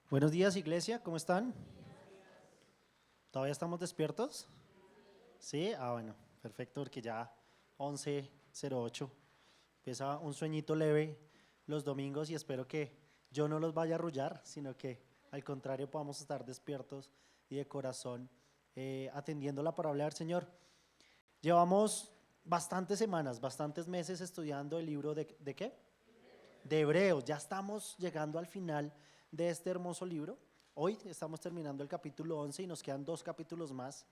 Buenos días, iglesia, ¿cómo están? ¿Todavía estamos despiertos? Sí, bueno, perfecto, porque ya 11:08 empieza un sueñito leve los domingos y espero que yo no los vaya a arrullar, sino que al contrario podamos estar despiertos y de corazón atendiendo la palabra del Señor. Llevamos bastantes semanas, bastantes meses estudiando el libro ¿de qué? De Hebreos. Ya estamos llegando al final de este hermoso libro. Hoy estamos terminando el capítulo 11 y nos quedan 2 capítulos más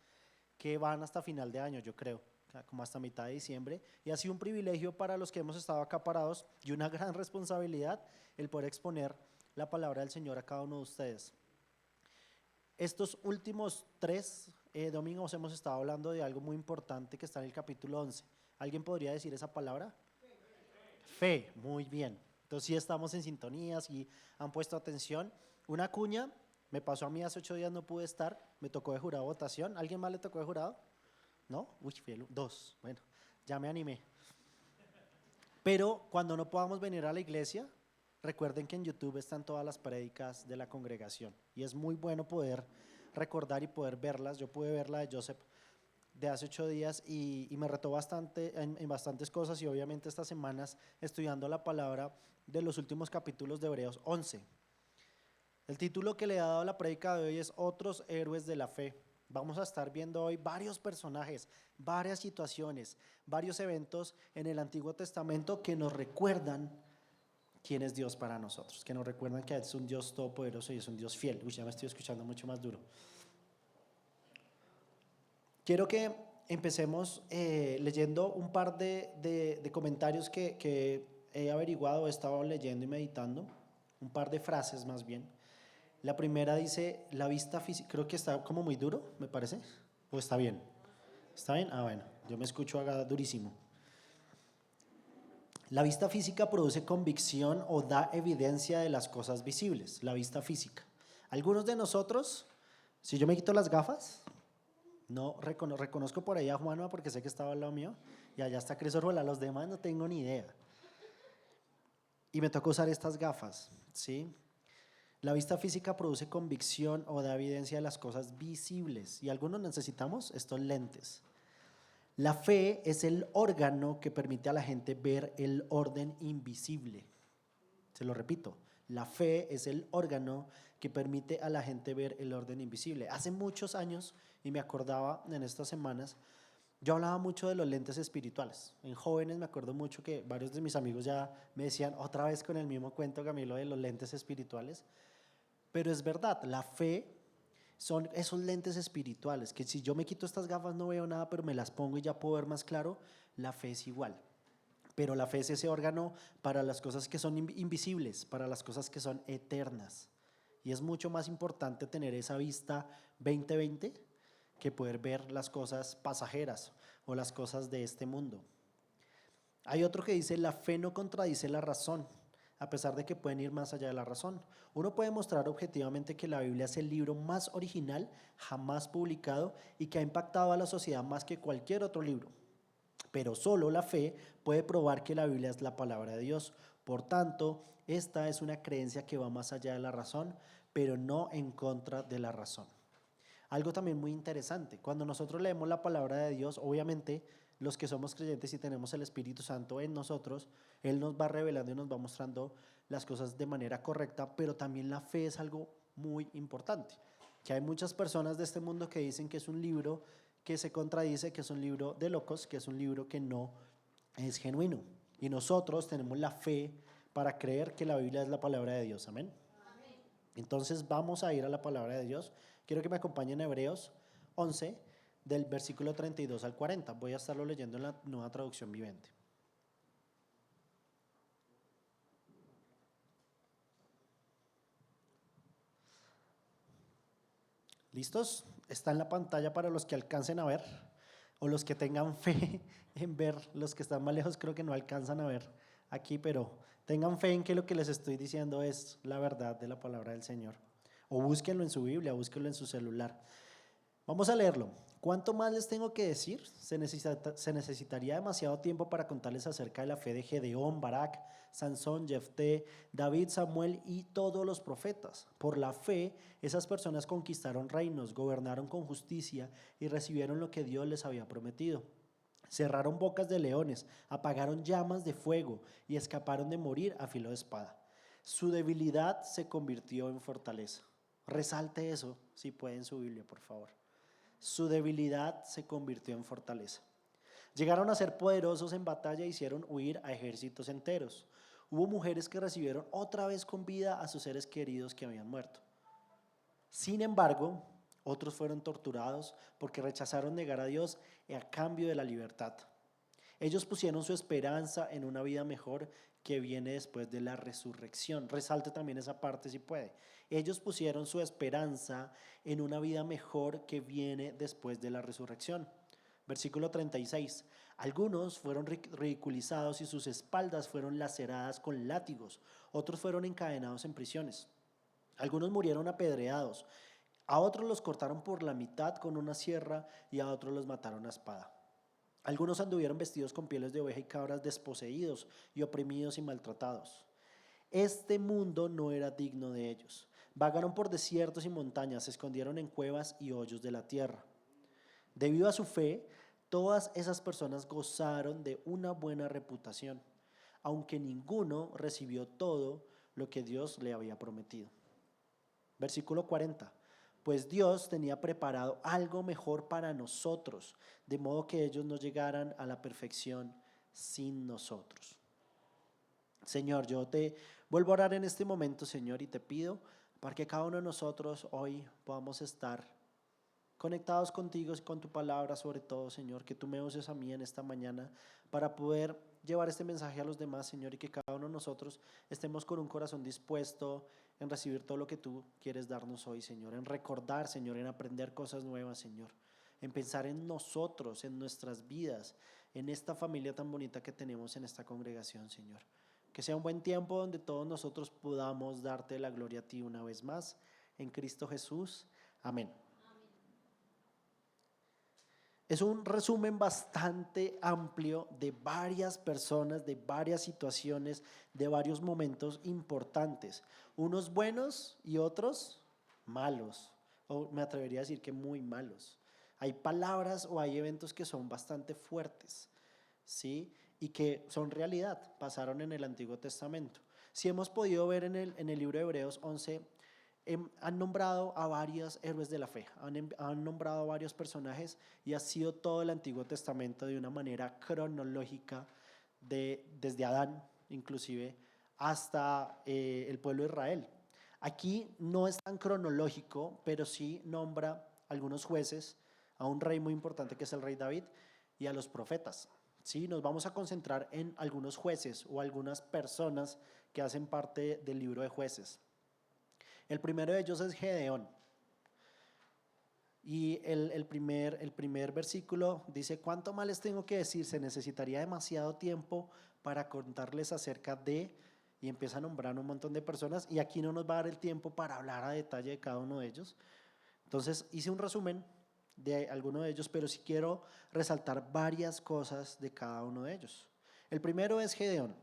que van hasta final de año, yo creo, como hasta mitad de diciembre. Y ha sido un privilegio para los que hemos estado acá parados y una gran responsabilidad el poder exponer la palabra del Señor a cada uno de ustedes. Estos últimos 3 domingos hemos estado hablando de algo muy importante que está en el capítulo 11. ¿Alguien podría decir esa palabra? Fe, muy bien. Entonces sí estamos en sintonía, sí han puesto atención. Una cuña, me pasó a mí hace 8 días, no pude estar, me tocó de jurado votación. ¿Alguien más le tocó de jurado? ¿No? Uy, fiel, 2. Bueno, ya me animé. Pero cuando no podamos venir a la iglesia, recuerden que en YouTube están todas las prédicas de la congregación y es muy bueno poder recordar y poder verlas. Yo pude ver la de Joseph de hace 8 días y me retó bastante en bastantes cosas y obviamente estas semanas estudiando la palabra de los últimos capítulos de Hebreos 11. El título que le he dado a la prédica de hoy es Otros héroes de la fe. Vamos a estar viendo hoy varios personajes, varias situaciones, varios eventos en el Antiguo Testamento que nos recuerdan quién es Dios para nosotros, que nos recuerdan que es un Dios todopoderoso y es un Dios fiel. Uy, ya me estoy escuchando mucho más duro. Quiero que empecemos leyendo un par de comentarios que he averiguado, he estado leyendo y meditando, un par de frases más bien. La primera dice, la vista física, creo que está como muy duro, me parece, o está bien. ¿Está bien? Bueno, yo me escucho acá durísimo. La vista física produce convicción o da evidencia de las cosas visibles, la vista física. Algunos de nosotros, si yo me quito las gafas, no reconozco por ahí a Juanma porque sé que estaba al lado mío y allá está Cris Orjuela, los demás no tengo ni idea. Y me tocó usar estas gafas, ¿sí? La vista física produce convicción o da evidencia de las cosas visibles y algunos necesitamos estos lentes. La fe es el órgano que permite a la gente ver el orden invisible. Se lo repito, la fe es el órgano que permite a la gente ver el orden invisible. Hace muchos años, y me acordaba en estas semanas, yo hablaba mucho de los lentes espirituales. En jóvenes me acuerdo mucho que varios de mis amigos ya me decían otra vez con el mismo cuento, Camilo, de los lentes espirituales. Pero es verdad, la fe son esos lentes espirituales, que si yo me quito estas gafas no veo nada, pero me las pongo y ya puedo ver más claro, la fe es igual. Pero la fe es ese órgano para las cosas que son invisibles, para las cosas que son eternas. Y es mucho más importante tener esa vista 20/20 que poder ver las cosas pasajeras o las cosas de este mundo. Hay otro que dice, la fe no contradice la razón, a pesar de que pueden ir más allá de la razón. Uno puede mostrar objetivamente que la Biblia es el libro más original jamás publicado y que ha impactado a la sociedad más que cualquier otro libro. Pero solo la fe puede probar que la Biblia es la palabra de Dios. Por tanto, esta es una creencia que va más allá de la razón, pero no en contra de la razón. Algo también muy interesante, cuando nosotros leemos la palabra de Dios, obviamente los que somos creyentes y tenemos el Espíritu Santo en nosotros, Él nos va revelando y nos va mostrando las cosas de manera correcta, pero también la fe es algo muy importante, que hay muchas personas de este mundo que dicen que es un libro que se contradice, que es un libro de locos, que es un libro que no es genuino. Y nosotros tenemos la fe para creer que la Biblia es la palabra de Dios. Amén. Entonces vamos a ir a la palabra de Dios. Quiero que me acompañen a Hebreos 11, del versículo 32 al 40. Voy a estarlo leyendo en la Nueva Traducción Viviente. ¿Listos? Está en la pantalla para los que alcancen a ver o los que tengan fe en ver. Los que están más lejos creo que no alcanzan a ver aquí, pero tengan fe en que lo que les estoy diciendo es la verdad de la palabra del Señor. O búsquenlo en su Biblia, búsquenlo en su celular. Vamos a leerlo. ¿Cuánto más les tengo que decir? Se necesitaría demasiado tiempo para contarles acerca de la fe de Gedeón, Barak, Sansón, Jefté, David, Samuel y todos los profetas. Por la fe, esas personas conquistaron reinos, gobernaron con justicia y recibieron lo que Dios les había prometido. Cerraron bocas de leones, apagaron llamas de fuego y escaparon de morir a filo de espada. Su debilidad se convirtió en fortaleza. Resalte eso, si puede, en su Biblia, por favor. Su debilidad se convirtió en fortaleza. Llegaron a ser poderosos en batalla e hicieron huir a ejércitos enteros. Hubo mujeres que recibieron otra vez con vida a sus seres queridos que habían muerto. Sin embargo, otros fueron torturados porque rechazaron negar a Dios a cambio de la libertad. Ellos pusieron su esperanza en una vida mejor que viene después de la resurrección. Resalte también esa parte si puede. Ellos pusieron su esperanza en una vida mejor que viene después de la resurrección. Versículo 36. Algunos fueron ridiculizados y sus espaldas fueron laceradas con látigos. Otros fueron encadenados en prisiones. Algunos murieron apedreados. A otros los cortaron por la mitad con una sierra y a otros los mataron a espada. Algunos anduvieron vestidos con pieles de oveja y cabras, desposeídos y oprimidos y maltratados. Este mundo no era digno de ellos. Vagaron por desiertos y montañas, se escondieron en cuevas y hoyos de la tierra. Debido a su fe, todas esas personas gozaron de una buena reputación, aunque ninguno recibió todo lo que Dios le había prometido. Versículo 40. Pues Dios tenía preparado algo mejor para nosotros, de modo que ellos no llegaran a la perfección sin nosotros. Señor, yo te vuelvo a orar en este momento, Señor, y te pido para que cada uno de nosotros hoy podamos estar conectados contigo y con tu palabra, sobre todo, Señor, que tú me uses a mí en esta mañana para poder llevar este mensaje a los demás, Señor, y que cada uno de nosotros estemos con un corazón dispuesto en recibir todo lo que tú quieres darnos hoy, Señor, en recordar, Señor, en aprender cosas nuevas, Señor, en pensar en nosotros, en nuestras vidas, en esta familia tan bonita que tenemos en esta congregación, Señor. Que sea un buen tiempo donde todos nosotros podamos darte la gloria a ti una vez más, en Cristo Jesús. Amén. Es un resumen bastante amplio de varias personas, de varias situaciones, de varios momentos importantes. Unos buenos y otros malos, o me atrevería a decir que muy malos. Hay palabras o hay eventos que son bastante fuertes, ¿sí? Y que son realidad, pasaron en el Antiguo Testamento. Si hemos podido ver en el libro de Hebreos 11, han nombrado a varios héroes de la fe, han nombrado a varios personajes y ha sido todo el Antiguo Testamento de una manera cronológica, desde Adán inclusive hasta el pueblo de Israel. Aquí no es tan cronológico, pero sí nombra algunos jueces, a un rey muy importante que es el rey David y a los profetas. ¿Sí? Nos vamos a concentrar en algunos jueces o algunas personas que hacen parte del libro de jueces. El primero de ellos es Gedeón. Y el primer versículo dice: ¿cuánto más les tengo que decir? Se necesitaría demasiado tiempo para contarles acerca de... Y empieza a nombrar un montón de personas y aquí no nos va a dar el tiempo para hablar a detalle de cada uno de ellos. Entonces hice un resumen de alguno de ellos, pero sí quiero resaltar varias cosas de cada uno de ellos. El primero es Gedeón.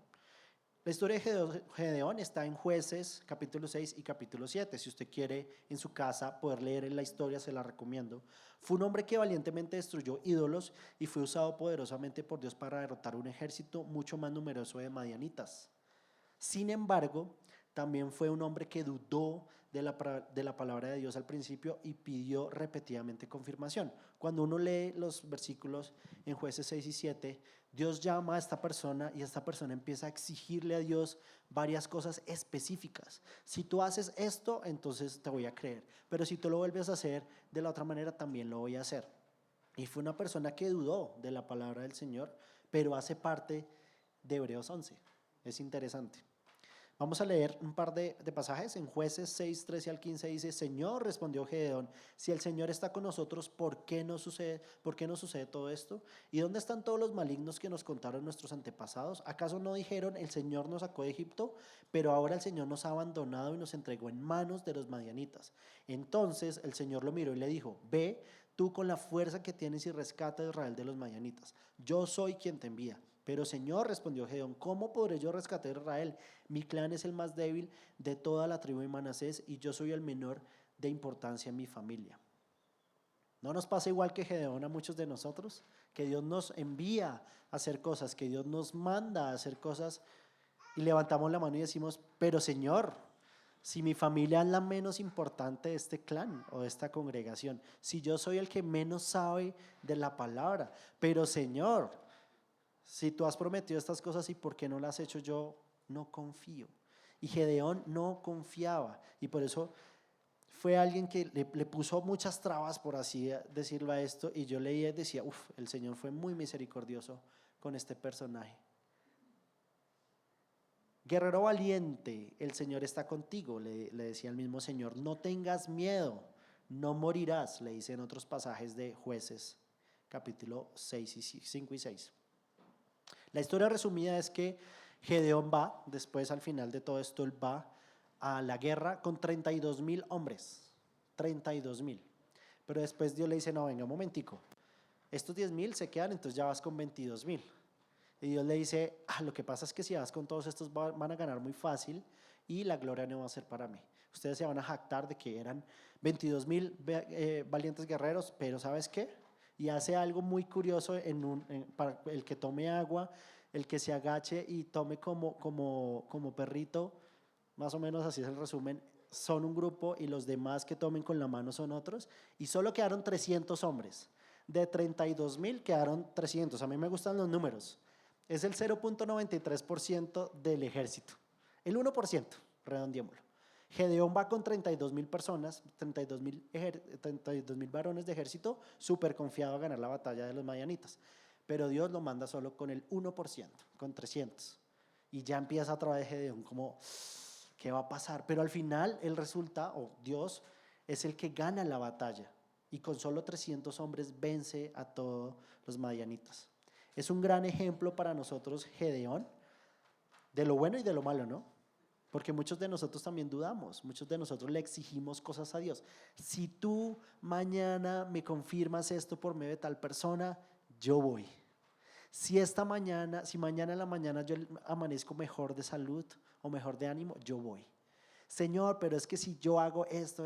La historia de Gedeón está en Jueces capítulo 6 y capítulo 7. Si usted quiere en su casa poder leer en la historia, se la recomiendo. Fue un hombre que valientemente destruyó ídolos y fue usado poderosamente por Dios para derrotar un ejército mucho más numeroso de madianitas. Sin embargo, también fue un hombre que dudó de la palabra de Dios al principio y pidió repetidamente confirmación. Cuando uno lee los versículos en Jueces 6 y 7, Dios llama a esta persona y esta persona empieza a exigirle a Dios varias cosas específicas. Si tú haces esto, entonces te voy a creer. Pero si tú lo vuelves a hacer de la otra manera, también lo voy a hacer. Y fue una persona que dudó de la palabra del Señor, pero hace parte de Hebreos 11. Es interesante. Vamos a leer un par de pasajes. En Jueces 6, 13 al 15 dice: Señor, respondió Gedeón, si el Señor está con nosotros, ¿por qué nos sucede todo esto? ¿Y dónde están todos los malignos que nos contaron nuestros antepasados? ¿Acaso no dijeron, el Señor nos sacó de Egipto, pero ahora el Señor nos ha abandonado y nos entregó en manos de los madianitas? Entonces el Señor lo miró y le dijo: ve, tú con la fuerza que tienes y rescata a Israel de los madianitas. Yo soy quien te envía. Pero Señor, respondió Gedeón, ¿cómo podré yo rescatar a Israel? Mi clan es el más débil de toda la tribu de Manasés y yo soy el menor de importancia en mi familia. ¿No nos pasa igual que Gedeón a muchos de nosotros? Que Dios nos envía a hacer cosas, que Dios nos manda a hacer cosas y levantamos la mano y decimos, pero Señor, si mi familia es la menos importante de este clan o de esta congregación, si yo soy el que menos sabe de la palabra, pero Señor, si tú has prometido estas cosas y por qué no las has hecho, yo no confío. Y Gedeón no confiaba y por eso fue alguien que le puso muchas trabas, por así decirlo, a esto, y yo leía y decía, el Señor fue muy misericordioso con este personaje. Guerrero valiente, el Señor está contigo, le decía el mismo Señor, no tengas miedo, no morirás, le dice en otros pasajes de Jueces, capítulo 5 y 6. La historia resumida es que Gedeón va, después al final de todo esto, él va a la guerra con 32,000 hombres, 32,000. Pero después Dios le dice, no, venga un momentico, estos 10,000 se quedan, entonces ya vas con 22,000. Y Dios le dice, lo que pasa es que si vas con todos estos van a ganar muy fácil y la gloria no va a ser para mí. Ustedes se van a jactar de que eran 22,000 valientes guerreros, pero ¿sabes qué? Y hace algo muy curioso para el que tome agua, el que se agache y tome como perrito, más o menos así es el resumen, son un grupo y los demás que tomen con la mano son otros, y solo quedaron 300 hombres. De 32,000 quedaron 300. A mí me gustan los números. Es el 0.93% del ejército. El 1%, redondeémoslo. Gedeón va con 32,000 personas, 32,000 varones de ejército, súper confiado a ganar la batalla de los madianitas. Pero Dios lo manda solo con el 1%, con 300. Y ya empieza otra vez Gedeón como, ¿qué va a pasar? Pero al final él resulta, o Dios, es el que gana la batalla. Y con solo 300 hombres vence a todos los madianitas. Es un gran ejemplo para nosotros Gedeón, de lo bueno y de lo malo, ¿no? Porque muchos de nosotros también dudamos, muchos de nosotros le exigimos cosas a Dios. Si tú mañana me confirmas esto por medio de tal persona, yo voy. Si mañana en la mañana yo amanezco mejor de salud o mejor de ánimo, yo voy. Señor, pero es que si yo hago esto,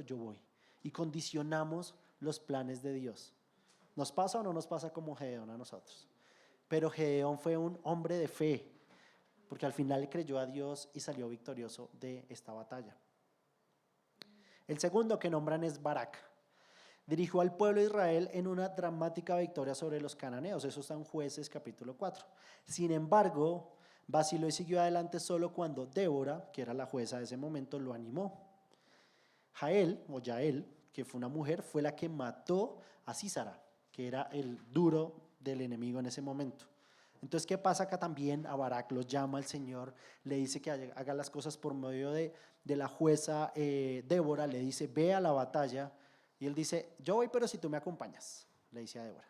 yo voy. Y condicionamos los planes de Dios. ¿Nos pasa o no nos pasa como Gedeón a nosotros? Pero Gedeón fue un hombre de fe, porque al final le creyó a Dios y salió victorioso de esta batalla. El segundo que nombran es Barak. Dirigió al pueblo de Israel en una dramática victoria sobre los cananeos. Eso está en Jueces capítulo 4. Sin embargo, vaciló y siguió adelante solo cuando Débora, que era la jueza de ese momento, lo animó. Yael, que fue una mujer, fue la que mató a Sísara, que era el duro del enemigo en ese momento. Entonces, ¿qué pasa acá también? A Barak lo llama el Señor, le dice que haga las cosas por medio de la jueza Débora, le dice, ve a la batalla, y él dice, yo voy, pero si tú me acompañas, le dice a Débora.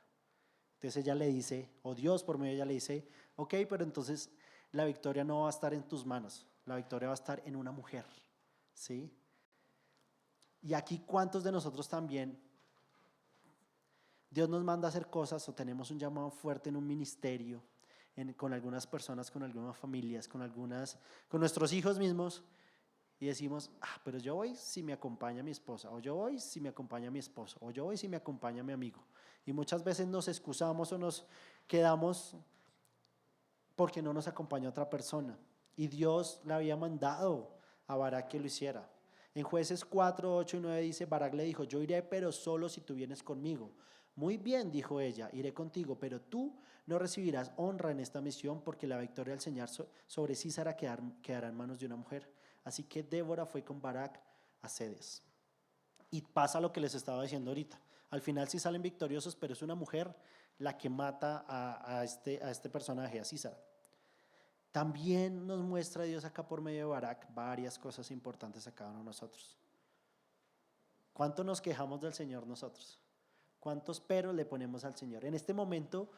Entonces ella le dice, o Dios por medio de ella le dice, ok, pero entonces la victoria no va a estar en tus manos, la victoria va a estar en una mujer, ¿sí? Y aquí, ¿cuántos de nosotros también Dios nos manda a hacer cosas o tenemos un llamado fuerte en un ministerio, con algunas personas, con algunas familias, con nuestros hijos mismos, y decimos, pero yo voy si me acompaña mi esposa, o yo voy si me acompaña mi esposo, o yo voy si me acompaña mi amigo? Y muchas veces nos excusamos o nos quedamos porque no nos acompaña otra persona. Y Dios le había mandado a Barak que lo hiciera. En Jueces 4, 8 y 9 dice, Barak le dijo, yo iré, pero solo si tú vienes conmigo. Muy bien, dijo ella, iré contigo, pero tú no recibirás honra en esta misión porque la victoria del Señor sobre Sísara quedará en manos de una mujer. Así que Débora fue con Barak a Cedes. Y pasa lo que les estaba diciendo ahorita. Al final sí salen victoriosos, pero es una mujer la que mata a este personaje, a Sísara. También nos muestra Dios acá por medio de Barak varias cosas importantes a cada uno de nosotros. ¿Cuánto nos quejamos del Señor nosotros? ¿Cuántos peros le ponemos al Señor? En este momento,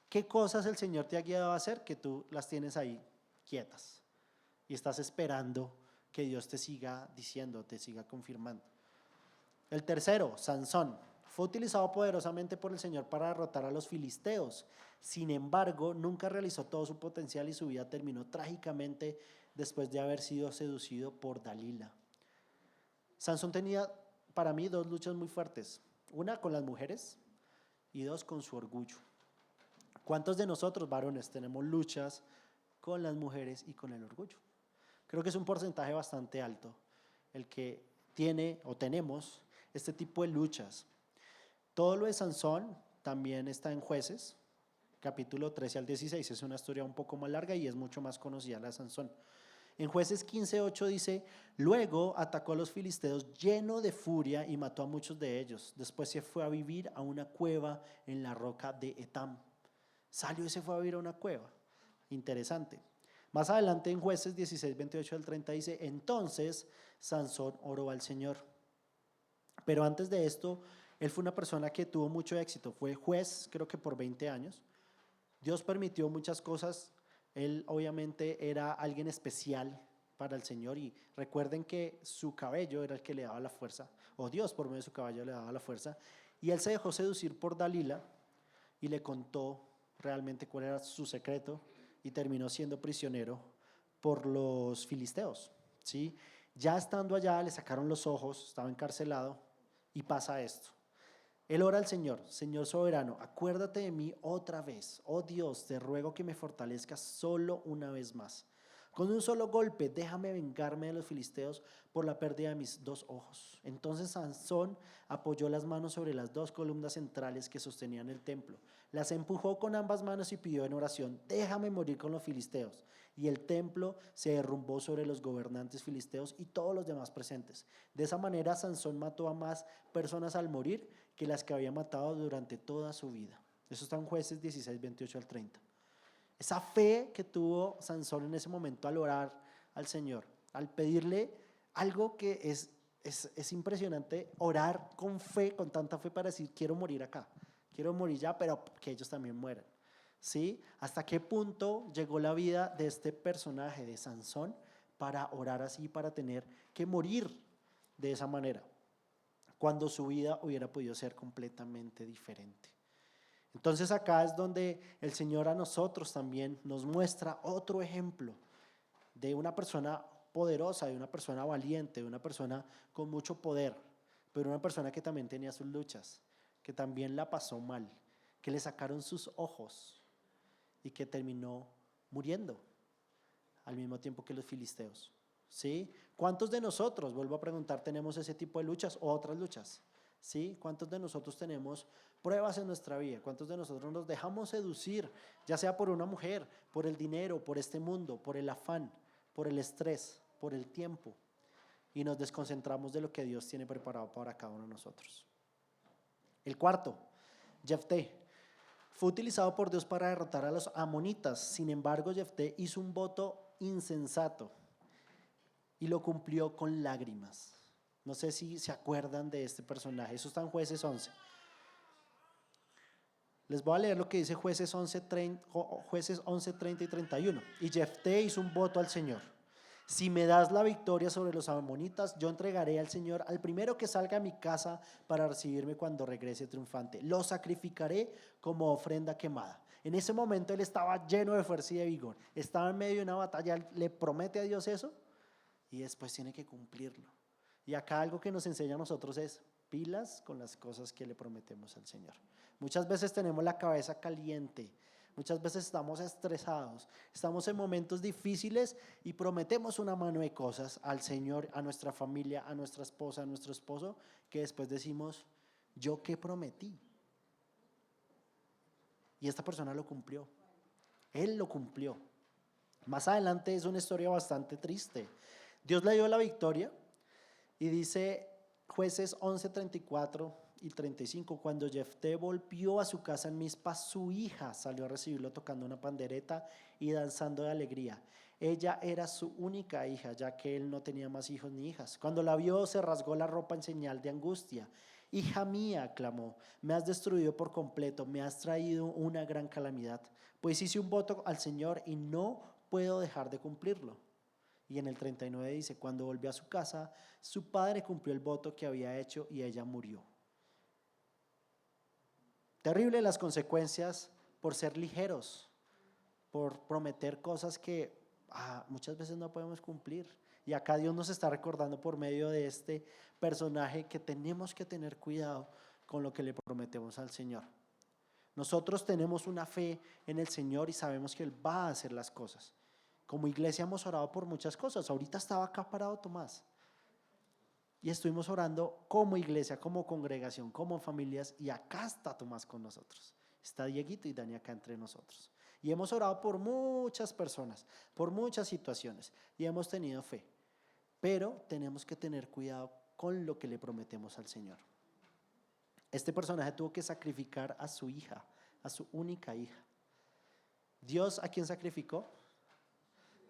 ¿qué cosas el Señor te ha guiado a hacer que tú las tienes ahí quietas? Y estás esperando que Dios te siga diciendo, te siga confirmando. El tercero, Sansón, fue utilizado poderosamente por el Señor para derrotar a los filisteos. Sin embargo, nunca realizó todo su potencial y su vida terminó trágicamente después de haber sido seducido por Dalila. Sansón tenía para mí dos luchas muy fuertes, una con las mujeres y dos con su orgullo. ¿Cuántos de nosotros, varones, tenemos luchas con las mujeres y con el orgullo? Creo que es un porcentaje bastante alto el que tiene o tenemos este tipo de luchas. Todo lo de Sansón también está en Jueces, capítulo 13 al 16. Es una historia un poco más larga y es mucho más conocida la de Sansón. En Jueces 15:8 dice: luego atacó a los filisteos lleno de furia y mató a muchos de ellos. Después se fue a vivir a una cueva en la roca de Etam. Salió y se fue a vivir a una cueva. Interesante. Más adelante en Jueces 16:28 al 30 dice: entonces Sansón oró al Señor. Pero antes de esto, él fue una persona que tuvo mucho éxito. Fue juez, creo que por 20 años. Dios permitió muchas cosas. Él obviamente era alguien especial para el Señor, y recuerden que su cabello era el que le daba la fuerza, o Dios por medio de su cabello le daba la fuerza, y él se dejó seducir por Dalila y le contó realmente cuál era su secreto y terminó siendo prisionero por los filisteos, ¿sí? Ya estando allá le sacaron los ojos, estaba encarcelado y pasa esto. Él ora al Señor: Señor soberano, acuérdate de mí otra vez. Oh Dios, te ruego que me fortalezcas solo una vez más. Con un solo golpe, déjame vengarme de los filisteos por la pérdida de mis dos ojos. Entonces Sansón apoyó las manos sobre las dos columnas centrales que sostenían el templo. Las empujó con ambas manos y pidió en oración: déjame morir con los filisteos. Y el templo se derrumbó sobre los gobernantes filisteos y todos los demás presentes. De esa manera Sansón mató a más personas al morir que las que había matado durante toda su vida. Eso está en Jueces 16:28 al 30. Esa fe que tuvo Sansón en ese momento al orar al Señor, al pedirle algo que es impresionante, orar con fe, con tanta fe, para decir: quiero morir acá, quiero morir ya, pero que ellos también mueran. ¿Sí? ¿Hasta qué punto llegó la vida de este personaje de Sansón para orar así, para tener que morir de esa manera, cuando su vida hubiera podido ser completamente diferente? Entonces acá es donde el Señor a nosotros también nos muestra otro ejemplo de una persona poderosa, de una persona valiente, de una persona con mucho poder, pero una persona que también tenía sus luchas, que también la pasó mal, que le sacaron sus ojos y que terminó muriendo al mismo tiempo que los filisteos. ¿Sí? ¿Cuántos de nosotros, vuelvo a preguntar, tenemos ese tipo de luchas o otras luchas? ¿Sí? ¿Cuántos de nosotros tenemos pruebas en nuestra vida? ¿Cuántos de nosotros nos dejamos seducir, ya sea por una mujer, por el dinero, por este mundo, por el afán, por el estrés, por el tiempo, y nos desconcentramos de lo que Dios tiene preparado para cada uno de nosotros? El cuarto, Jefté, fue utilizado por Dios para derrotar a los amonitas. Sin embargo, Jefté hizo un voto insensato y lo cumplió con lágrimas. No sé si se acuerdan de este personaje. Eso está en Jueces 11. Les voy a leer lo que dice Jueces 11, 30 y 31. Y Jefté hizo un voto al Señor: si me das la victoria sobre los amonitas, yo entregaré al Señor al primero que salga a mi casa para recibirme cuando regrese triunfante. Lo sacrificaré como ofrenda quemada. En ese momento él estaba lleno de fuerza y de vigor. Estaba en medio de una batalla, le promete a Dios eso y después tiene que cumplirlo. Y acá algo que nos enseña a nosotros es: pilas con las cosas que le prometemos al Señor. Muchas veces tenemos la cabeza caliente, muchas veces estamos estresados, estamos en momentos difíciles y prometemos una mano de cosas al Señor, a nuestra familia, a nuestra esposa, a nuestro esposo, que después decimos: ¿yo qué prometí? Y esta persona lo cumplió, él lo cumplió. Más adelante es una historia bastante triste. Dios le dio la victoria y dice Jueces 11, 34 y 35: cuando Jefté volvió a su casa en Mizpa, su hija salió a recibirlo tocando una pandereta y danzando de alegría. Ella era su única hija, ya que él no tenía más hijos ni hijas. Cuando la vio, se rasgó la ropa en señal de angustia. Hija mía, clamó, me has destruido por completo, me has traído una gran calamidad, pues hice un voto al Señor y no puedo dejar de cumplirlo. Y en el 39 dice, cuando volvió a su casa, su padre cumplió el voto que había hecho y ella murió. Terrible las consecuencias por ser ligeros, por prometer cosas que muchas veces no podemos cumplir. Y acá Dios nos está recordando por medio de este personaje que tenemos que tener cuidado con lo que le prometemos al Señor. Nosotros tenemos una fe en el Señor y sabemos que Él va a hacer las cosas. Como iglesia hemos orado por muchas cosas. Ahorita estaba acá parado Tomás. Y estuvimos orando como iglesia, como congregación, como familias. Y acá está Tomás con nosotros. Está Dieguito y Dani acá entre nosotros. Y hemos orado por muchas personas, por muchas situaciones. Y hemos tenido fe. Pero tenemos que tener cuidado con lo que le prometemos al Señor. Este personaje tuvo que sacrificar a su hija, a su única hija. ¿Dios a quién sacrificó?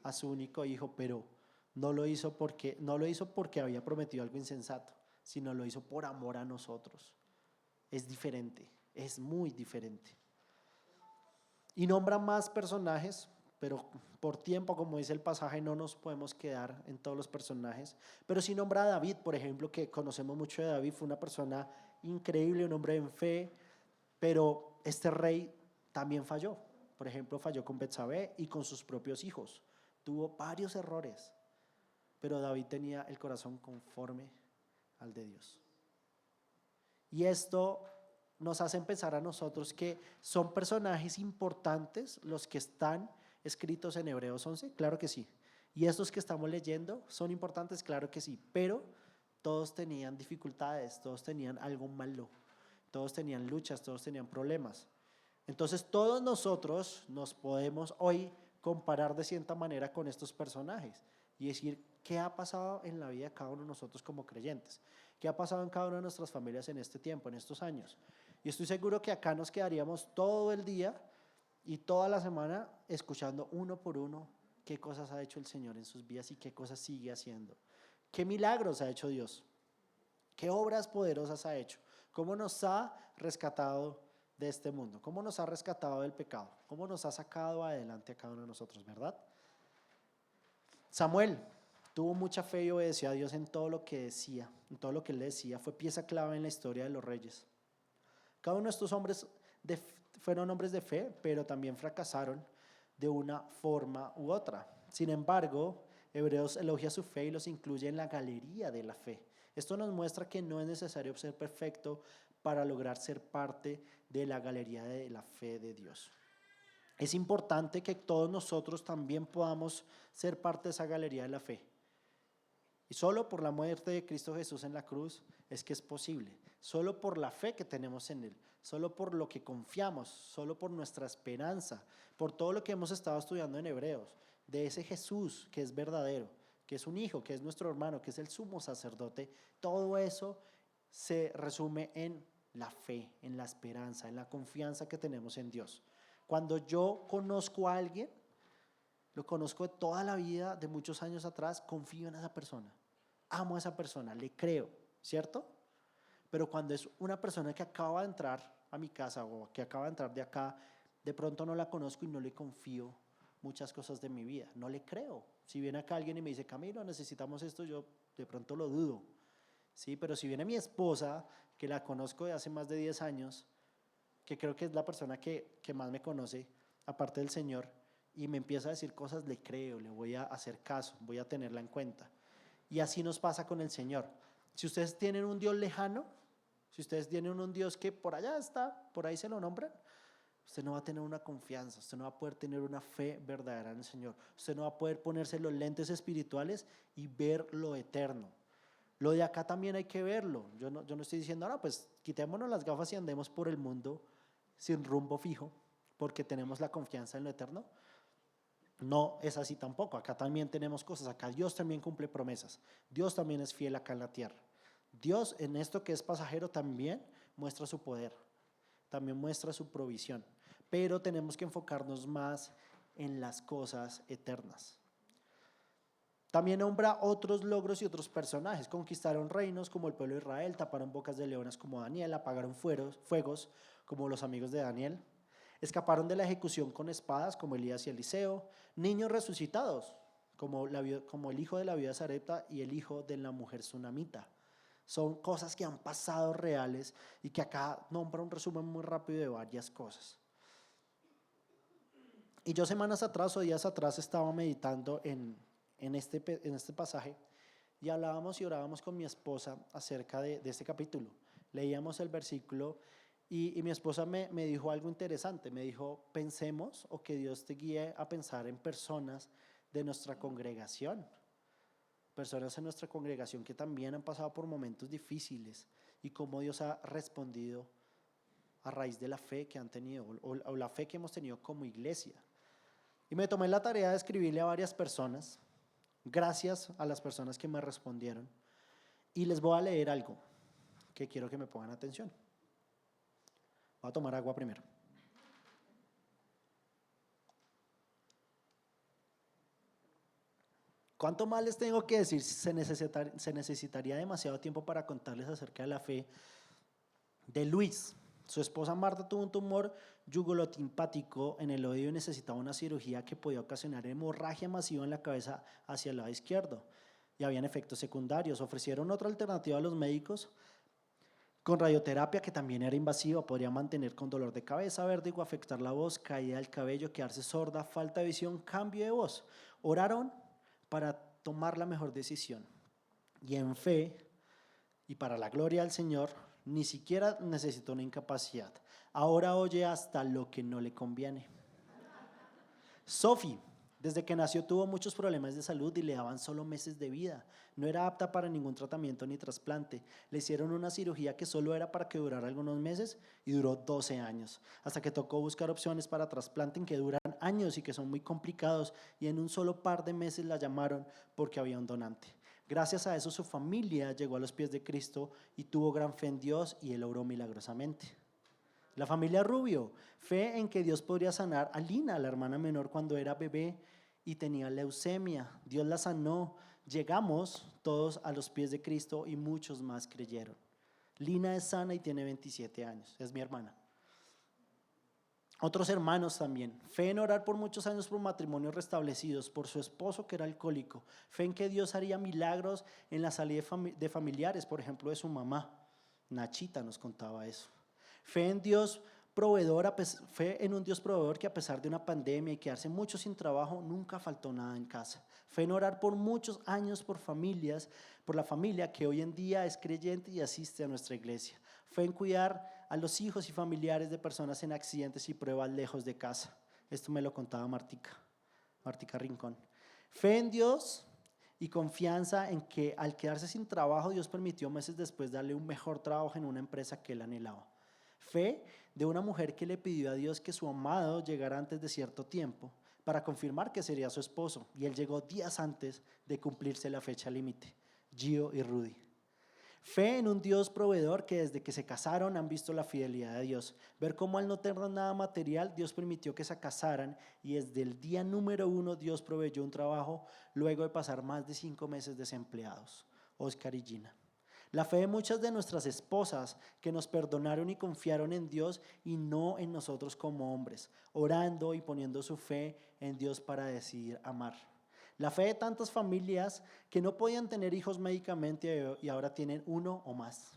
A su único hijo, pero no lo hizo porque había prometido algo insensato, sino lo hizo por amor a nosotros. Es diferente, es muy diferente. Y nombra más personajes, pero por tiempo, como dice el pasaje, no nos podemos quedar en todos los personajes. Pero sí nombra a David, por ejemplo, que conocemos mucho de David, fue una persona increíble, un hombre en fe, pero este rey también falló. Por ejemplo, falló con Betsabé y con sus propios hijos. Tuvo varios errores, pero David tenía el corazón conforme al de Dios. Y esto nos hace pensar a nosotros que son personajes importantes los que están escritos en Hebreos 11, claro que sí. Y estos que estamos leyendo son importantes, claro que sí, pero todos tenían dificultades, todos tenían algo malo, todos tenían luchas, todos tenían problemas. Entonces todos nosotros nos podemos hoy comparar de cierta manera con estos personajes y decir qué ha pasado en la vida de cada uno de nosotros como creyentes, qué ha pasado en cada una de nuestras familias en este tiempo, en estos años. Y estoy seguro que acá nos quedaríamos todo el día y toda la semana escuchando uno por uno qué cosas ha hecho el Señor en sus vidas y qué cosas sigue haciendo. ¿Qué milagros ha hecho Dios? ¿Qué obras poderosas ha hecho? ¿Cómo nos ha rescatado de este mundo? ¿Cómo nos ha rescatado del pecado? ¿Cómo nos ha sacado adelante a cada uno de nosotros, verdad? Samuel tuvo mucha fe y obedeció a Dios en todo lo que decía, en todo lo que él le decía. Fue pieza clave en la historia de los reyes. Cada uno de estos hombres fueron hombres de fe, pero también fracasaron de una forma u otra. Sin embargo, Hebreos elogia su fe y los incluye en la galería de la fe. Esto nos muestra que no es necesario ser perfecto para lograr ser parte de la galería de la fe de Dios. Es importante que todos nosotros también podamos ser parte de esa galería de la fe. Y solo por la muerte de Cristo Jesús en la cruz es que es posible. Solo por la fe que tenemos en Él, solo por lo que confiamos, solo por nuestra esperanza, por todo lo que hemos estado estudiando en Hebreos, de ese Jesús que es verdadero, que es un hijo, que es nuestro hermano, que es el sumo sacerdote. Todo eso se resume en la fe, en la esperanza, en la confianza que tenemos en Dios. Cuando yo conozco a alguien, lo conozco de toda la vida, de muchos años atrás, confío en esa persona, amo a esa persona, le creo, ¿cierto? Pero cuando es una persona que acaba de entrar a mi casa o que acaba de entrar de acá, de pronto no la conozco y no le confío muchas cosas de mi vida, no le creo. Si viene acá alguien y me dice, Camilo, necesitamos esto, yo de pronto lo dudo, ¿sí? Pero si viene mi esposa, que la conozco de hace más de 10 años, que creo que es la persona que más me conoce, aparte del Señor, y me empieza a decir cosas, le creo, le voy a hacer caso, voy a tenerla en cuenta. Y así nos pasa con el Señor. Si ustedes tienen un Dios lejano, si ustedes tienen un Dios que por allá está, por ahí se lo nombran, usted no va a tener una confianza, usted no va a poder tener una fe verdadera en el Señor. Usted no va a poder ponerse los lentes espirituales y ver lo eterno. Lo de acá también hay que verlo. Yo no estoy diciendo, no, pues quitémonos las gafas y andemos por el mundo sin rumbo fijo, porque tenemos la confianza en lo eterno. No es así tampoco. Acá también tenemos cosas. Acá Dios también cumple promesas. Dios también es fiel acá en la tierra. Dios en esto que es pasajero también muestra su poder, también muestra su provisión, pero tenemos que enfocarnos más en las cosas eternas. También nombra otros logros y otros personajes. Conquistaron reinos como el pueblo de Israel, taparon bocas de leonas como Daniel, apagaron fuegos como los amigos de Daniel. Escaparon de la ejecución con espadas como Elías y Eliseo. Niños resucitados como el hijo de la viuda de Sarepta y el hijo de la mujer sunamita. Son cosas que han pasado reales y que acá nombra un resumen muy rápido de varias cosas. Y yo semanas atrás o días atrás estaba meditando en este pasaje y hablábamos y orábamos con mi esposa acerca de este capítulo. Leíamos el versículo y mi esposa me dijo algo interesante. Me dijo, pensemos o que Dios te guíe a pensar en personas de nuestra congregación. Personas en nuestra congregación que también han pasado por momentos difíciles y cómo Dios ha respondido a raíz de la fe que han tenido o la fe que hemos tenido como iglesia. Y me tomé la tarea de escribirle a varias personas, gracias a las personas que me respondieron, y les voy a leer algo que quiero que me pongan atención. Voy a tomar agua primero. ¿Cuánto más les tengo que decir? Se necesitaría demasiado tiempo para contarles acerca de la fe de Luis. Su esposa Marta tuvo un tumor yugulotimpático en el oído y necesitaba una cirugía que podía ocasionar hemorragia masiva en la cabeza hacia el lado izquierdo. Y habían efectos secundarios. Ofrecieron otra alternativa a los médicos con radioterapia, que también era invasiva. Podría mantener con dolor de cabeza, vértigo, afectar la voz, caída del cabello, quedarse sorda, falta de visión, cambio de voz. Oraron para tomar la mejor decisión. Y en fe, y para la gloria del Señor, ni siquiera necesitó una incapacidad. Ahora oye hasta lo que no le conviene. Sophie, desde que nació tuvo muchos problemas de salud y le daban solo meses de vida. No era apta para ningún tratamiento ni trasplante. Le hicieron una cirugía que solo era para que durara algunos meses y duró 12 años, hasta que tocó buscar opciones para trasplante que duran años y que son muy complicados, y en un solo par de meses la llamaron porque había un donante. Gracias a eso su familia llegó a los pies de Cristo y tuvo gran fe en Dios, y Él obró milagrosamente. La familia Rubio, fe en que Dios podría sanar a Lina, la hermana menor, cuando era bebé y tenía leucemia. Dios la sanó. Llegamos todos a los pies de Cristo y muchos más creyeron. Lina es sana y tiene 27 años, es mi hermana. Otros hermanos también, fe en orar por muchos años por matrimonios restablecidos, por su esposo que era alcohólico, fe en que Dios haría milagros en la salida de familiares, por ejemplo de su mamá. Nachita nos contaba eso. Fe en Dios proveedor, fe en un Dios proveedor que a pesar de una pandemia y quedarse mucho sin trabajo, nunca faltó nada en casa. Fe en orar por muchos años por familias, por la familia que hoy en día es creyente y asiste a nuestra iglesia. Fe en cuidar a los hijos y familiares de personas en accidentes y pruebas lejos de casa. Esto me lo contaba Martica Rincón. Fe en Dios y confianza en que al quedarse sin trabajo, Dios permitió meses después darle un mejor trabajo en una empresa que él anhelaba. Fe de una mujer que le pidió a Dios que su amado llegara antes de cierto tiempo para confirmar que sería su esposo, y él llegó días antes de cumplirse la fecha límite. Gio y Rudy. Fe en un Dios proveedor que desde que se casaron han visto la fidelidad de Dios. Ver cómo al no tener nada material, Dios permitió que se casaran, y desde el día número 1 Dios proveyó un trabajo luego de pasar más de 5 meses desempleados. Oscar y Gina. La fe de muchas de nuestras esposas que nos perdonaron y confiaron en Dios y no en nosotros como hombres, orando y poniendo su fe en Dios para decidir amar. La fe de tantas familias que no podían tener hijos médicamente y ahora tienen uno o más.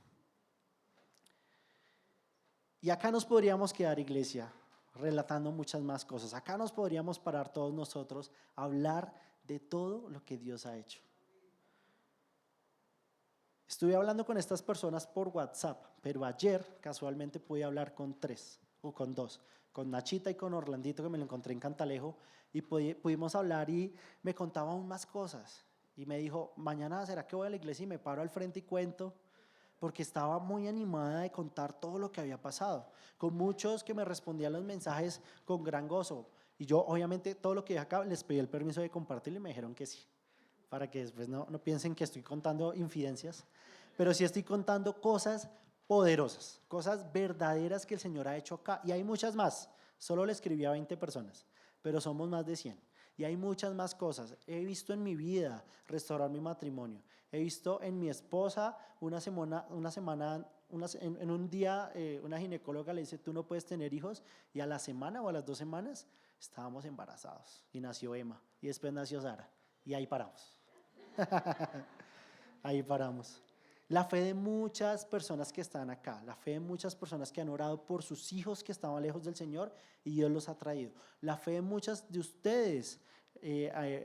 Y acá nos podríamos quedar, iglesia, relatando muchas más cosas. Acá nos podríamos parar todos nosotros a hablar de todo lo que Dios ha hecho. Estuve hablando con estas personas por WhatsApp, pero ayer casualmente pude hablar con 3 o con 2, con Nachita y con Orlandito, que me lo encontré en Cantalejo, y pudimos hablar y me contaba aún más cosas. Y me dijo, mañana será que voy a la iglesia y me paro al frente y cuento, porque estaba muy animada de contar todo lo que había pasado, con muchos que me respondían los mensajes con gran gozo. Y yo obviamente todo lo que dije acá les pedí el permiso de compartirlo y me dijeron que sí, para que después no piensen que estoy contando infidencias, pero sí estoy contando cosas poderosas, cosas verdaderas que el Señor ha hecho acá, y hay muchas más. Solo le escribí a 20 personas, pero somos más de 100, y hay muchas más cosas. He visto en mi vida restaurar mi matrimonio, he visto en mi esposa en un día una ginecóloga le dice, tú no puedes tener hijos, y a la semana o a las 2 semanas estábamos embarazados, y nació Emma, y después nació Sara, Y ahí paramos. Ahí paramos. La fe de muchas personas que están acá, la fe de muchas personas que han orado por sus hijos que estaban lejos del Señor y Dios los ha traído. La fe de muchas de ustedes,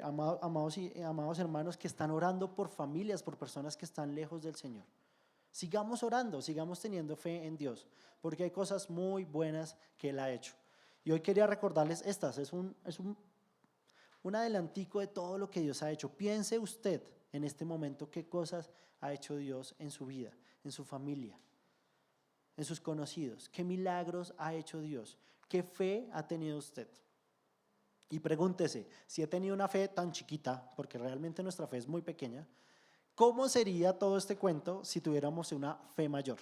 amados hermanos, que están orando por familias, por personas que están lejos del Señor. Sigamos orando, sigamos teniendo fe en Dios, porque hay cosas muy buenas que Él ha hecho. Y hoy quería recordarles estas, un adelantico de todo lo que Dios ha hecho. Piense usted en este momento qué cosas ha hecho Dios en su vida, en su familia, en sus conocidos. ¿Qué milagros ha hecho Dios? ¿Qué fe ha tenido usted? Y pregúntese, si he tenido una fe tan chiquita, porque realmente nuestra fe es muy pequeña, ¿cómo sería todo este cuento si tuviéramos una fe mayor?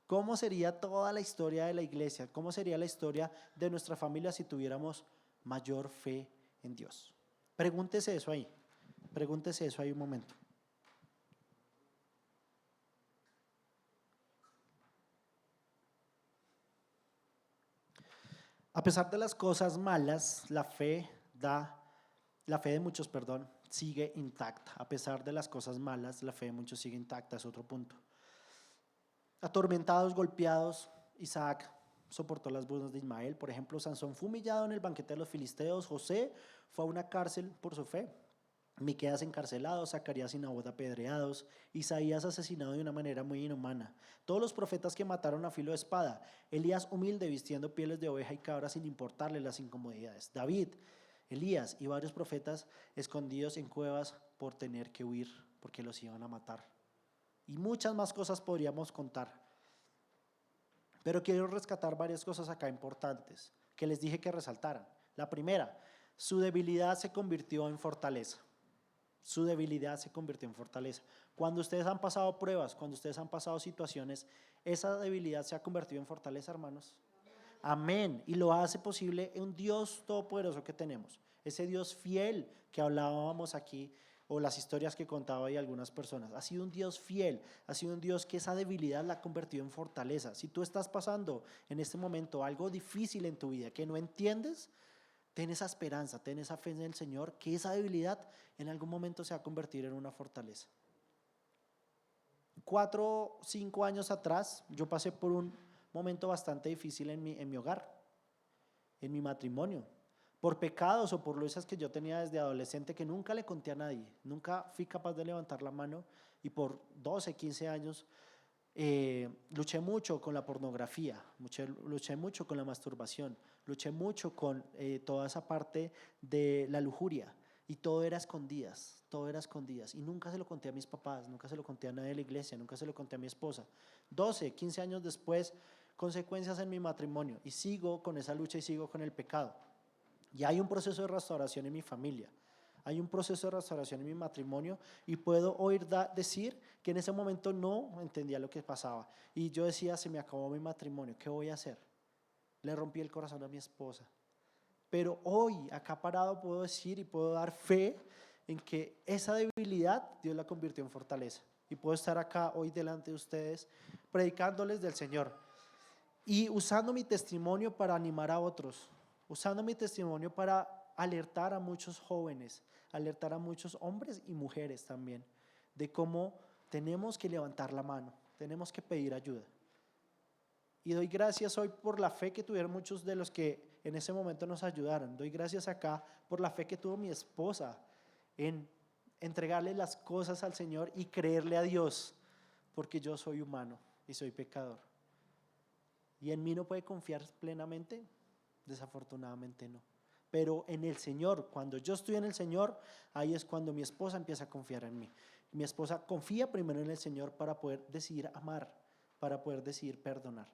¿Cómo sería toda la historia de la iglesia? ¿Cómo sería la historia de nuestra familia si tuviéramos mayor fe en Dios? Pregúntese eso ahí. Pregúntese eso ahí un momento. A pesar de las cosas malas, la fe de muchos, sigue intacta. A pesar de las cosas malas, la fe de muchos sigue intacta, es otro punto. Atormentados, golpeados, Isaac soportó las burlas de Ismael. Por ejemplo, Sansón fue humillado en el banquete de los filisteos. José fue a una cárcel por su fe. Miqueas encarcelado, Zacarías y Nabot apedreados, Isaías asesinado de una manera muy inhumana. Todos los profetas que mataron a filo de espada. Elías humilde vistiendo pieles de oveja y cabra sin importarle las incomodidades. David, Elías y varios profetas escondidos en cuevas por tener que huir porque los iban a matar. Y muchas más cosas podríamos contar. Pero quiero rescatar varias cosas acá importantes que les dije que resaltaran. La primera, su debilidad se convirtió en fortaleza. Su debilidad se convirtió en fortaleza. Cuando ustedes han pasado pruebas, cuando ustedes han pasado situaciones, esa debilidad se ha convertido en fortaleza, hermanos. Amén. Y lo hace posible un Dios todopoderoso que tenemos. Ese Dios fiel que hablábamos aquí, o las historias que contaba ahí algunas personas. Ha sido un Dios fiel, ha sido un Dios que esa debilidad la ha convertido en fortaleza. Si tú estás pasando en este momento algo difícil en tu vida que no entiendes, ten esa esperanza, ten esa fe en el Señor, que esa debilidad en algún momento se va a convertir en una fortaleza. 4 o 5 años atrás, yo pasé por un momento bastante difícil en mi hogar, en mi matrimonio, por pecados o por luchas que yo tenía desde adolescente que nunca le conté a nadie, nunca fui capaz de levantar la mano y por 12, 15 años luché mucho con la pornografía, luché mucho con la masturbación, luché mucho con toda esa parte de la lujuria y todo era escondidas y nunca se lo conté a mis papás, nunca se lo conté a nadie de la iglesia, nunca se lo conté a mi esposa. 12, 15 años después, consecuencias en mi matrimonio y sigo con esa lucha y sigo con el pecado. Y hay un proceso de restauración en mi familia. Hay un proceso de restauración en mi matrimonio y puedo oír decir que en ese momento no entendía lo que pasaba. Y yo decía, se me acabó mi matrimonio, ¿qué voy a hacer? Le rompí el corazón a mi esposa. Pero hoy, acá parado, puedo decir y puedo dar fe en que esa debilidad Dios la convirtió en fortaleza. Y puedo estar acá hoy delante de ustedes predicándoles del Señor y usando mi testimonio para animar a otros, usando mi testimonio para alertar a muchos jóvenes, alertar a muchos hombres y mujeres también, de cómo tenemos que levantar la mano, tenemos que pedir ayuda. Y doy gracias hoy por la fe que tuvieron muchos de los que en ese momento nos ayudaron. Doy gracias acá por la fe que tuvo mi esposa en entregarle las cosas al Señor y creerle a Dios, porque yo soy humano y soy pecador. ¿Y en mí no puede confiar plenamente? Desafortunadamente no. Pero en el Señor, cuando yo estoy en el Señor, ahí es cuando mi esposa empieza a confiar en mí. Mi esposa confía primero en el Señor para poder decidir amar, para poder decidir perdonar.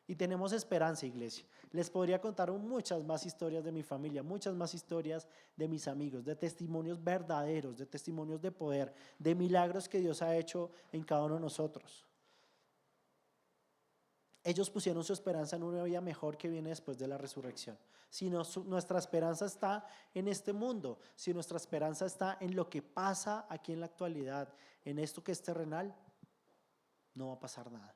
Y tenemos esperanza, iglesia. Les podría contar muchas más historias de mi familia, muchas más historias de mis amigos, de testimonios verdaderos, de testimonios de poder, de milagros que Dios ha hecho en cada uno de nosotros. Ellos pusieron su esperanza en una vida mejor que viene después de la resurrección. Si nuestra esperanza está en este mundo, si nuestra esperanza está en lo que pasa aquí en la actualidad, en esto que es terrenal, no va a pasar nada.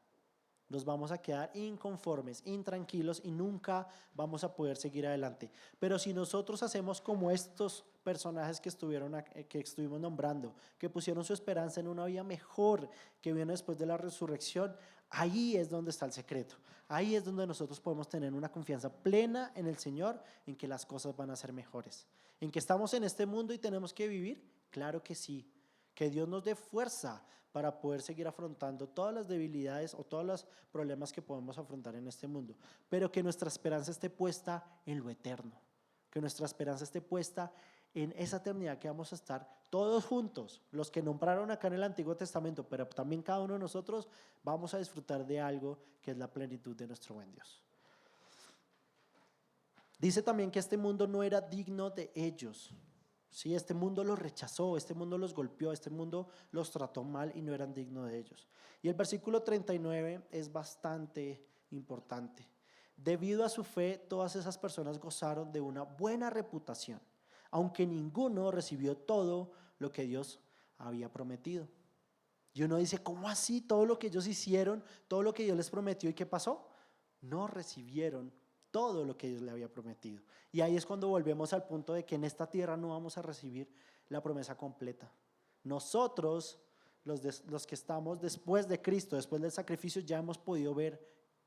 Nos vamos a quedar inconformes, intranquilos y nunca vamos a poder seguir adelante. Pero si nosotros hacemos como estos personajes que estuvimos nombrando, que pusieron su esperanza en una vida mejor que viene después de la resurrección, ahí es donde está el secreto. Ahí es donde nosotros podemos tener una confianza plena en el Señor, en que las cosas van a ser mejores. ¿En que estamos en este mundo y tenemos que vivir? Claro que sí. Que Dios nos dé fuerza para poder seguir afrontando todas las debilidades o todos los problemas que podemos afrontar en este mundo, pero que nuestra esperanza esté puesta en lo eterno, que nuestra esperanza esté puesta en esa eternidad que vamos a estar todos juntos, los que nombraron acá en el Antiguo Testamento, pero también cada uno de nosotros vamos a disfrutar de algo que es la plenitud de nuestro buen Dios. Dice también que este mundo no era digno de ellos. Sí, este mundo los rechazó, este mundo los golpeó, este mundo los trató mal y no eran dignos de ellos. Y el versículo 39 es bastante importante. Debido a su fe, todas esas personas gozaron de una buena reputación, aunque ninguno recibió todo lo que Dios había prometido. Y uno dice, ¿cómo así? Todo lo que ellos hicieron, todo lo que Dios les prometió, ¿y qué pasó? No recibieron todo lo que Dios le había prometido. Y ahí es cuando volvemos al punto de que en esta tierra no vamos a recibir la promesa completa. Nosotros, los que estamos después de Cristo, después del sacrificio, ya hemos podido ver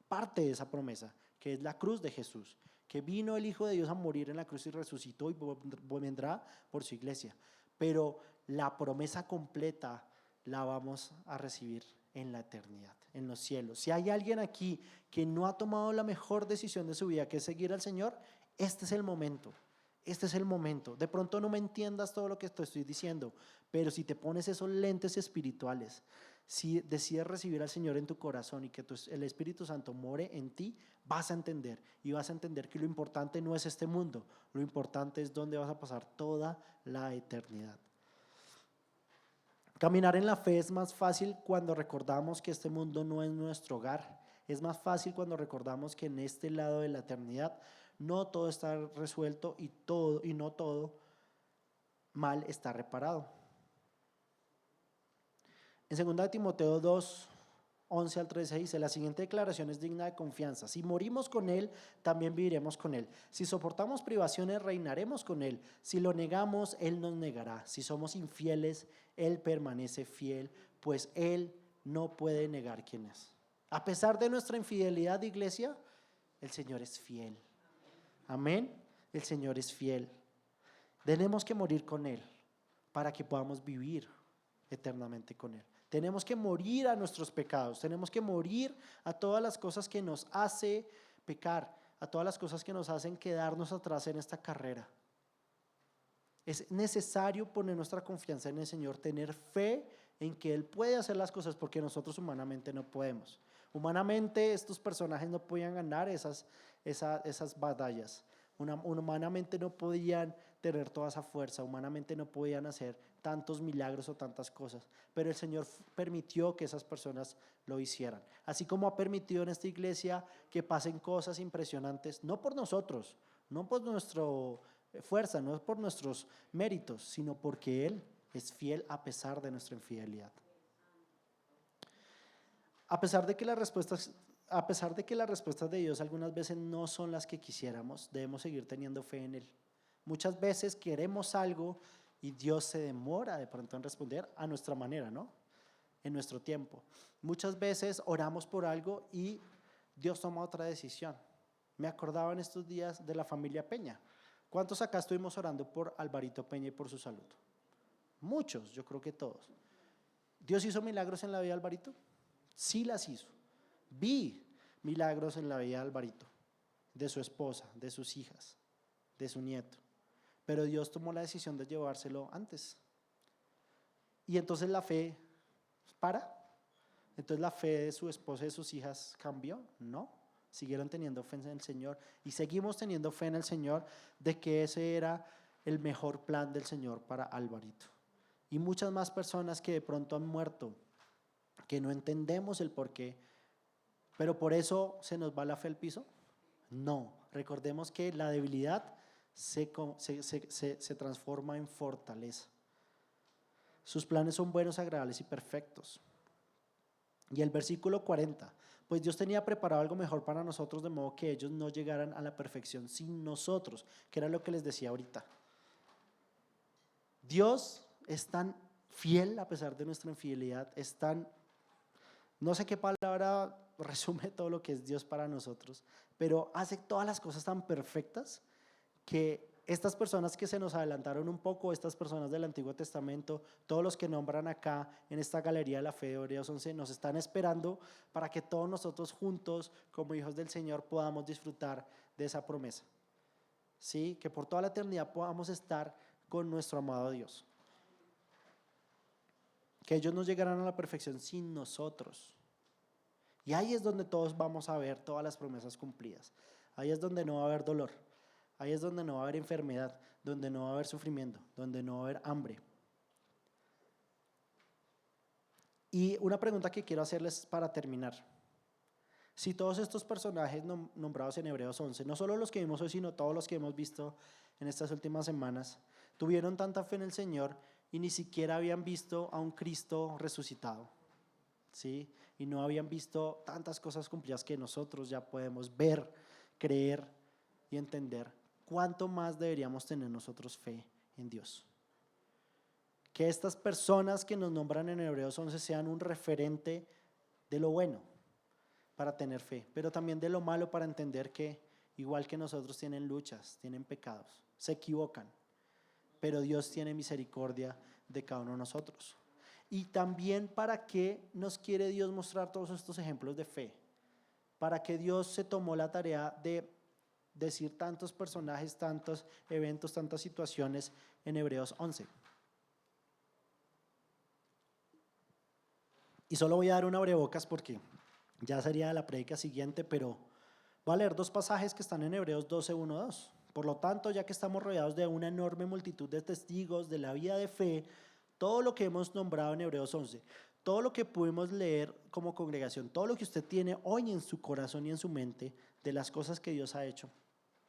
parte de esa promesa, que es la cruz de Jesús, que vino el Hijo de Dios a morir en la cruz y resucitó y vendrá por su iglesia. Pero la promesa completa la vamos a recibir en la eternidad, en los cielos. Si hay alguien aquí que no ha tomado la mejor decisión de su vida, que es seguir al Señor, este es el momento. Este es el momento. De pronto no me entiendas todo lo que te estoy diciendo, pero si te pones esos lentes espirituales, si decides recibir al Señor en tu corazón y que el Espíritu Santo more en ti, vas a entender y vas a entender que lo importante no es este mundo, lo importante es dónde vas a pasar toda la eternidad. Caminar en la fe es más fácil cuando recordamos que este mundo no es nuestro hogar. Es más fácil cuando recordamos que en este lado de la eternidad no todo está resuelto y no todo mal está reparado. En 2 Timoteo 2, 11 al 13 dice, la siguiente declaración es digna de confianza. Si morimos con Él, también viviremos con Él. Si soportamos privaciones, reinaremos con Él. Si lo negamos, Él nos negará. Si somos infieles, Él permanece fiel, pues Él no puede negar quién es. A pesar de nuestra infidelidad, iglesia, el Señor es fiel. Amén. El Señor es fiel. Tenemos que morir con Él para que podamos vivir eternamente con Él. Tenemos que morir a nuestros pecados, tenemos que morir a todas las cosas que nos hace pecar, a todas las cosas que nos hacen quedarnos atrás en esta carrera. Es necesario poner nuestra confianza en el Señor, tener fe en que Él puede hacer las cosas porque nosotros humanamente no podemos. Humanamente estos personajes no podían ganar esas batallas. Humanamente no podían tener toda esa fuerza, humanamente no podían hacer tantos milagros o tantas cosas, pero el Señor permitió que esas personas lo hicieran. Así como ha permitido en esta iglesia que pasen cosas impresionantes, no por nosotros, no por nuestra fuerza, no por nuestros méritos, sino porque Él es fiel a pesar de nuestra infidelidad. A pesar de que las respuestas de Dios algunas veces no son las que quisiéramos, debemos seguir teniendo fe en Él. Muchas veces queremos algo y Dios se demora de pronto en responder a nuestra manera, ¿no? En nuestro tiempo. Muchas veces oramos por algo y Dios toma otra decisión. Me acordaba en estos días de la familia Peña. ¿Cuántos acá estuvimos orando por Alvarito Peña y por su salud? Muchos, yo creo que todos. ¿Dios hizo milagros en la vida de Alvarito? Sí las hizo. Vi milagros en la vida de Alvarito, de su esposa, de sus hijas, de su nieto. Pero Dios tomó la decisión de llevárselo antes. Y entonces la fe para. Entonces la fe de su esposa y de sus hijas cambió. No, siguieron teniendo fe en el Señor y seguimos teniendo fe en el Señor de que ese era el mejor plan del Señor para Alvarito. Y muchas más personas que de pronto han muerto, que no entendemos el por qué, pero por eso se nos va la fe al piso. No, recordemos que la debilidad se transforma en fortaleza. Sus planes son buenos, agradables y perfectos. Y el versículo 40, pues Dios tenía preparado algo mejor para nosotros, de modo que ellos no llegaran a la perfección sin nosotros, que era lo que les decía ahorita. Dios es tan fiel a pesar de nuestra infidelidad, es tan, no sé qué palabra resume todo lo que es Dios para nosotros, pero hace todas las cosas tan perfectas que estas personas que se nos adelantaron un poco, estas personas del Antiguo Testamento, todos los que nombran acá en esta galería de la fe de Hebreos 11, nos están esperando para que todos nosotros juntos, como hijos del Señor, podamos disfrutar de esa promesa. ¿Sí? Que por toda la eternidad podamos estar con nuestro amado Dios. Que ellos no llegarán a la perfección sin nosotros. Y ahí es donde todos vamos a ver todas las promesas cumplidas. Ahí es donde no va a haber dolor. Ahí es donde no va a haber enfermedad, donde no va a haber sufrimiento, donde no va a haber hambre. Y una pregunta que quiero hacerles para terminar. Si todos estos personajes nombrados en Hebreos 11, no solo los que vimos hoy, sino todos los que hemos visto en estas últimas semanas, tuvieron tanta fe en el Señor y ni siquiera habían visto a un Cristo resucitado, ¿sí? Y no habían visto tantas cosas cumplidas que nosotros ya podemos ver, creer y entender, ¿cuánto más deberíamos tener nosotros fe en Dios? Que estas personas que nos nombran en Hebreos 11 sean un referente de lo bueno para tener fe, pero también de lo malo para entender que igual que nosotros tienen luchas, tienen pecados, se equivocan, pero Dios tiene misericordia de cada uno de nosotros. Y también para qué nos quiere Dios mostrar todos estos ejemplos de fe, para que Dios se tomó la tarea de decir tantos personajes, tantos eventos, tantas situaciones en Hebreos 11. Y solo voy a dar una abrebocas porque ya sería la prédica siguiente, pero voy a leer dos pasajes que están en Hebreos 12, 1, 2. Por lo tanto, ya que estamos rodeados de una enorme multitud de testigos de la vida de fe, todo lo que hemos nombrado en Hebreos 11, todo lo que pudimos leer como congregación, todo lo que usted tiene hoy en su corazón y en su mente de las cosas que Dios ha hecho.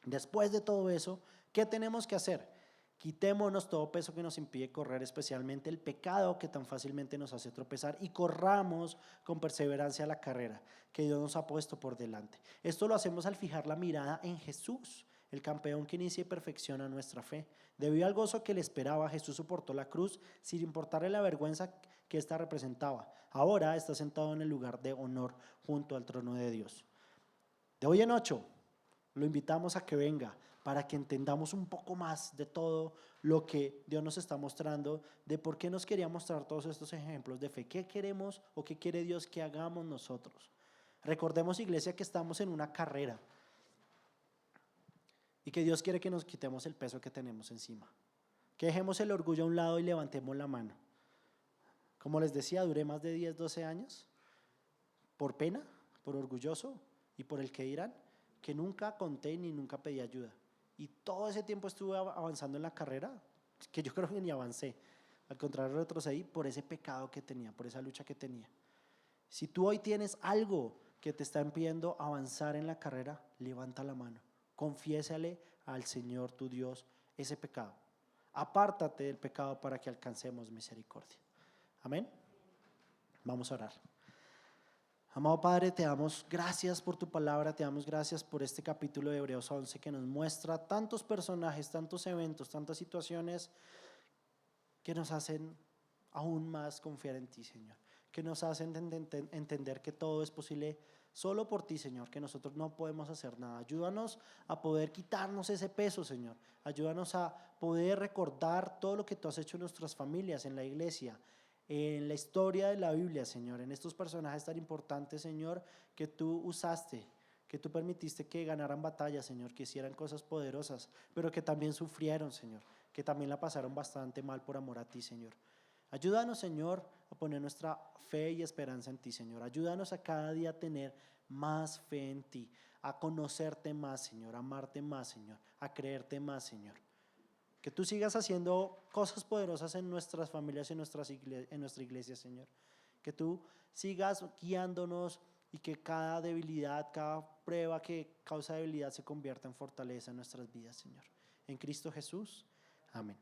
Después de todo eso, ¿qué tenemos que hacer? Quitémonos todo peso que nos impide correr, especialmente el pecado que tan fácilmente nos hace tropezar, y corramos con perseverancia la carrera que Dios nos ha puesto por delante. Esto lo hacemos al fijar la mirada en Jesús, el campeón que inicia y perfecciona nuestra fe. Debido al gozo que le esperaba, Jesús soportó la cruz sin importarle la vergüenza que ésta representaba. Ahora está sentado en el lugar de honor junto al trono de Dios. De hoy en 8 lo invitamos a que venga para que entendamos un poco más de todo lo que Dios nos está mostrando, de por qué nos quería mostrar todos estos ejemplos de fe, qué queremos o qué quiere Dios que hagamos nosotros. Recordemos, iglesia, que estamos en una carrera y que Dios quiere que nos quitemos el peso que tenemos encima, que dejemos el orgullo a un lado y levantemos la mano. Como les decía, duré más de 10, 12 años por pena, por orgulloso y por el que dirán, que nunca conté ni nunca pedí ayuda. Y todo ese tiempo estuve avanzando en la carrera, que yo creo que ni avancé. Al contrario, retrocedí por ese pecado que tenía, por esa lucha que tenía. Si tú hoy tienes algo que te está impidiendo avanzar en la carrera, levanta la mano. Confiésale al Señor tu Dios ese pecado. Apártate del pecado para que alcancemos misericordia. Amén. Vamos a orar. Amado Padre, te damos gracias por tu palabra, te damos gracias por este capítulo de Hebreos 11 que nos muestra tantos personajes, tantos eventos, tantas situaciones que nos hacen aún más confiar en ti, Señor, que nos hacen entender que todo es posible solo por ti, Señor, que nosotros no podemos hacer nada. Ayúdanos a poder quitarnos ese peso, Señor. Ayúdanos a poder recordar todo lo que tú has hecho en nuestras familias, en la iglesia, en la historia de la Biblia, Señor, en estos personajes tan importantes, Señor, que tú usaste, que tú permitiste que ganaran batallas, Señor, que hicieran cosas poderosas, pero que también sufrieron, Señor, que también la pasaron bastante mal por amor a ti, Señor. Ayúdanos, Señor, a poner nuestra fe y esperanza en ti, Señor. Ayúdanos a cada día tener más fe en ti, a conocerte más, Señor, a amarte más, Señor, a creerte más, Señor. Que tú sigas haciendo cosas poderosas en nuestras familias, en nuestra iglesia, Señor. Que tú sigas guiándonos y que cada debilidad, cada prueba que causa debilidad se convierta en fortaleza en nuestras vidas, Señor. En Cristo Jesús. Amén.